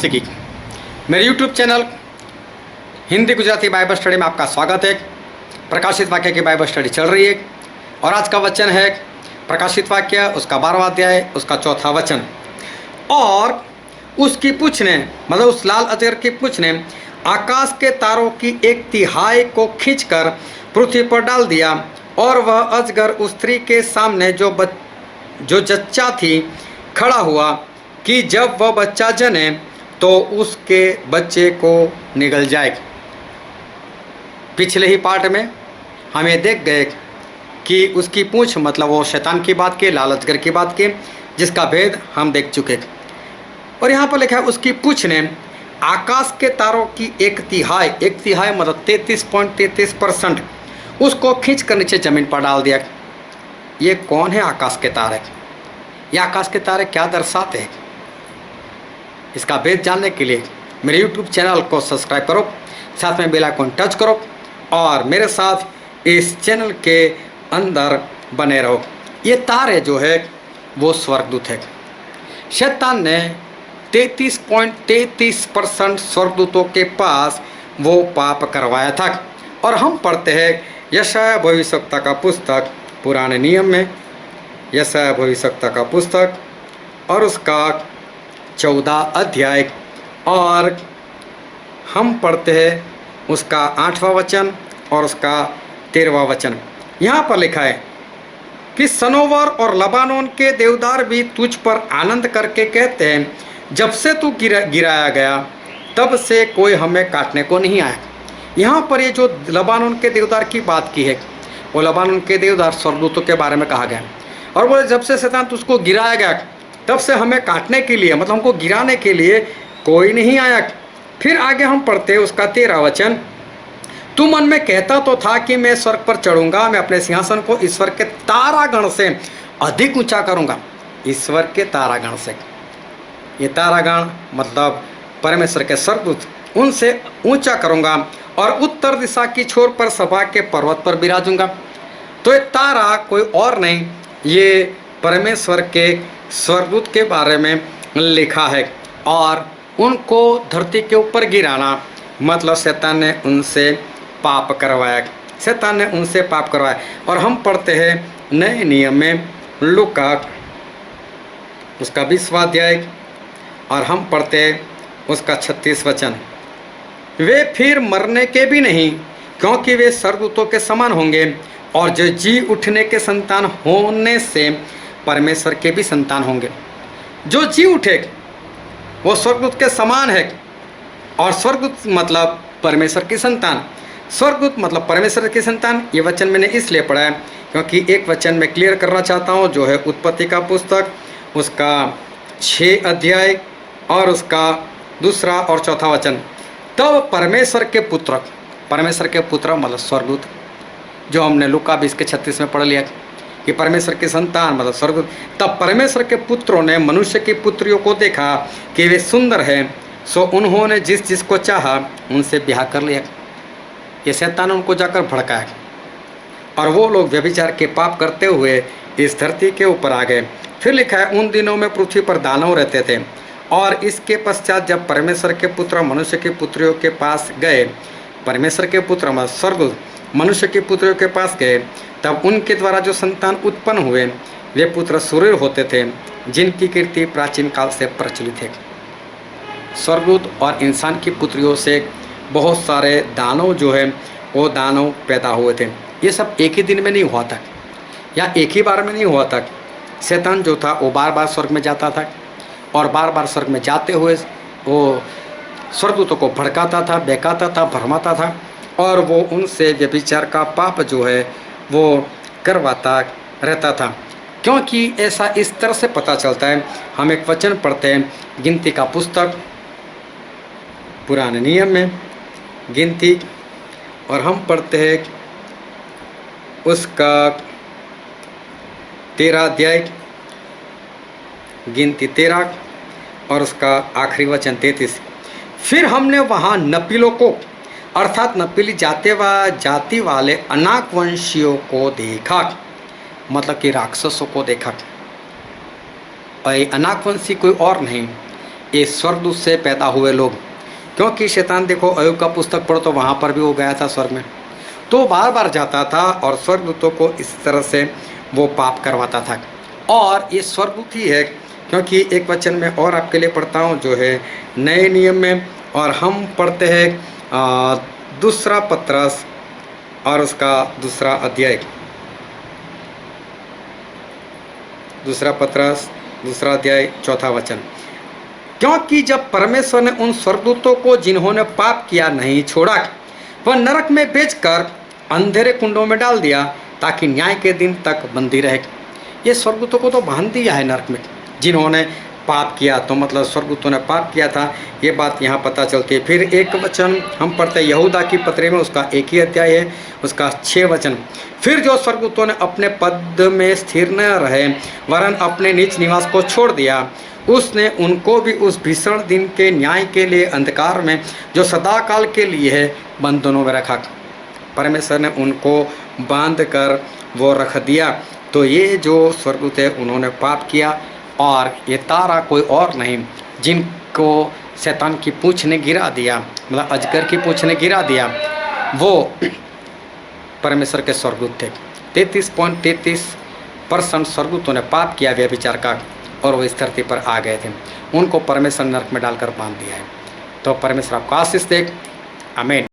नौसिकी। मेरे YouTube channel Hindi Gujarati Bible study में आपका स्वागत है। प्रकाशित वाक्य की बाइबल स्टडी चल रही है और आज का वचन है प्रकाशित वाक्य उसका 12वां अध्याय उसका 4था वचन। और उसकी पूँछ ने मतलब उस लाल अजगर की पूँछ ने आकाश के तारों की 1/3 को खींचकर पृथ्वी पर डाल दिया और वह अजगर उस स्त्री के सामने जो जच्चा थी खड़ा हुआ कि जब वह बच्चा जने तो उसके बच्चे को निगल जाए। पिछले ही पार्ट में हम ये देख गए कि उसकी पूँछ मतलब वो शैतान की बात की, लाल अजगर की बात की, जिसका भेद हम देख चुके। और यहाँ पर लिखा है उसकी पूँछ ने आकाश के तारों की 1/3 मतलब 33.33% उसको खींच कर नीचे ज़मीन पर डाल दिया। ये कौन है आकाश के तारे? ये आकाश के तारे क्या दर्शाते हैं? इसका भेद जानने के लिए मेरे YouTube चैनल को सब्सक्राइब करो, साथ में बेल आइकन टच करो और मेरे साथ इस चैनल के अंदर बने रहो। ये तारे जो है वो स्वर्गदूत है। शैतान ने 33.33% स्वर्गदूतों के पास वो पाप करवाया था। और हम पढ़ते हैं यशायाह भविष्यवक्ता का पुस्तक पुराने नियम में, यशायाह भविष्यवक्ता का पुस्तक और उसका 14 अध्याय और हम पढ़ते हैं उसका 8वां वचन और उसका 13वां वचन। यहाँ पर लिखा है कि सनोवर और लबानोन के देवदार भी तुझ पर आनंद करके कहते हैं, जब से तू गिराया गया तब से कोई हमें काटने को नहीं आया। यहाँ पर ये जो लबानोन के देवदार की बात की है, वो लबानोन के देवदार स्वर्गदूतों के बारे में कहा गया। और बोले जब से शैतान तुझको गिराया गया तब से हमें काटने के लिए मतलब हमको गिराने के लिए कोई नहीं आया। फिर आगे हम पढ़ते उसका 13वां वचन, तू मन में कहता तो था कि मैं स्वर्ग पर चढ़ूंगा, मैं अपने सिंहासन को ईश्वर के तारागण से अधिक ऊंचा करूंगा। ईश्वर के तारागण से, ये तारागण मतलब परमेश्वर के स्वर्गदूत, उनसे ऊंचा करूंगा और उत्तर दिशा की छोर पर सभा के पर्वत पर विराजूंगा। तो ये तारा कोई और नहीं, ये परमेश्वर के स्वर्गदूत के बारे में लिखा है। और उनको धरती के ऊपर गिराना मतलब शैतान ने उनसे पाप करवाया, शैतान ने उनसे पाप करवाया। और हम पढ़ते हैं नए नियम में लूका उसका 20वां अध्याय और हम पढ़ते हैं उसका 36 वचन, वे फिर मरने के भी नहीं क्योंकि वे स्वर्गदूतों के समान होंगे और जो जी उठने के संतान होने से परमेश्वर के भी संतान होंगे। जो जी उठे वो स्वर्गदूत के समान है और स्वर्गदूत मतलब परमेश्वर की संतान, स्वर्गदूत मतलब परमेश्वर की संतान। ये वचन मैंने इसलिए पढ़ा है क्योंकि एक वचन मैं क्लियर करना चाहता हूँ जो है उत्पत्ति का पुस्तक उसका 6 अध्याय और उसका 2 और 4 वचन। तब परमेश्वर के पुत्र मतलब स्वर्गदूत, जो हमने लूका 20 के 36 में पढ़ लिया कि परमेश्वर की संतान मतलब स्वर्गदूत। तब परमेश्वर के पुत्रों ने मनुष्य की पुत्रियों को देखा कि वे सुंदर हैं, सो उन्होंने जिस जिसको चाहा उनसे ब्याह कर लिया। ये शैतान उनको जाकर भड़काया और वो लोग व्यभिचार के पाप करते हुए इस धरती के ऊपर आ गए। फिर लिखा है उन दिनों में पृथ्वी पर दानव रहते थे और इसके पश्चात जब परमेश्वर के पुत्र मनुष्य की पुत्रियों के पास गए, परमेश्वर के पुत्र मतलब स्वर्गदूत मनुष्य की पुत्रियों के पास गए, तब उनके द्वारा जो संतान उत्पन्न हुए वे पुत्र सूर्य होते थे जिनकी कीर्ति प्राचीन काल से प्रचलित है। स्वर्गदूत और इंसान की पुत्रियों से बहुत सारे दानव जो है वो दानव पैदा हुए थे। ये सब एक ही दिन में नहीं हुआ था या एक ही बार में नहीं हुआ था। शैतान जो था वो बार बार स्वर्ग में जाता था और बार बार स्वर्ग में जाते हुए वो स्वर्गदूतों को भड़काता था, बहकाता था, भरमाता था और वो उनसे व्यभिचार का पाप जो है वो करवाता रहता था। क्योंकि ऐसा इस तरह से पता चलता है, हम एक वचन पढ़ते हैं गिनती का पुस्तक पुराने नियम में गिनती और हम पढ़ते हैं उसका 13 अध्याय गिनती 13 और उसका आखिरी वचन 33। फिर हमने वहाँ नपीलों को अर्थात नपीली जाति वाले अनाकवंशियों को देखा, मतलब कि राक्षसों को देखा। और अनाकवंशी कोई और नहीं, ये स्वर्गदूत से पैदा हुए लोग, क्योंकि शैतान देखो अय्यूब का पुस्तक पढ़ो तो वहाँ पर भी वो गया था स्वर्ग में, तो बार बार जाता था और स्वर्गदूतों को इस तरह से वो पाप करवाता था। और ये स्वर्गदूत ही है, क्योंकि एक वचन में और आपके लिए पढ़ता हूँ जो है नए नियम में, और हम पढ़ते हैं दूसरा पत्रस और उसका दूसरा अध्याय, दूसरा पत्रस दूसरा अध्याय चौथा वचन। क्योंकि जब परमेश्वर ने उन स्वर्गदूतों को जिन्होंने पाप किया नहीं छोड़ा, वह नरक में बेचकर अंधेरे कुंडों में डाल दिया ताकि न्याय के दिन तक बंदी रहे। ये स्वर्गदूतों को तो बांध दिया है नरक में, जिन्होंने पाप किया, तो मतलब स्वर्गदूतों ने पाप किया था, ये बात यहाँ पता चलती है। फिर एक वचन हम पढ़ते हैं यहूदा की पत्री में, उसका एक ही अध्याय है, उसका 6 वचन। फिर जो स्वर्गदूतों ने अपने पद में स्थिर न रहे वरन अपने निज निवास को छोड़ दिया, उसने उनको भी उस भीषण दिन के न्याय के लिए अंधकार में जो सदाकाल के लिए है बंधनों में रखा। परमेश्वर ने उनको बांध कर वो रख दिया। तो ये जो स्वर्गदूत है उन्होंने पाप किया, और ये तारा कोई और नहीं जिनको शैतान की पूंछ ने गिरा दिया, मतलब अजगर की पूंछ ने गिरा दिया, वो परमेश्वर के स्वर्गदूत थे। 33.33% स्वर्गदूतों ने पाप किया व्यभिचार का, और वो इस धरती पर आ गए थे। उनको परमेश्वर नरक में डालकर बांध दिया है। तो परमेश्वर आपको आशीष दे। आमीन।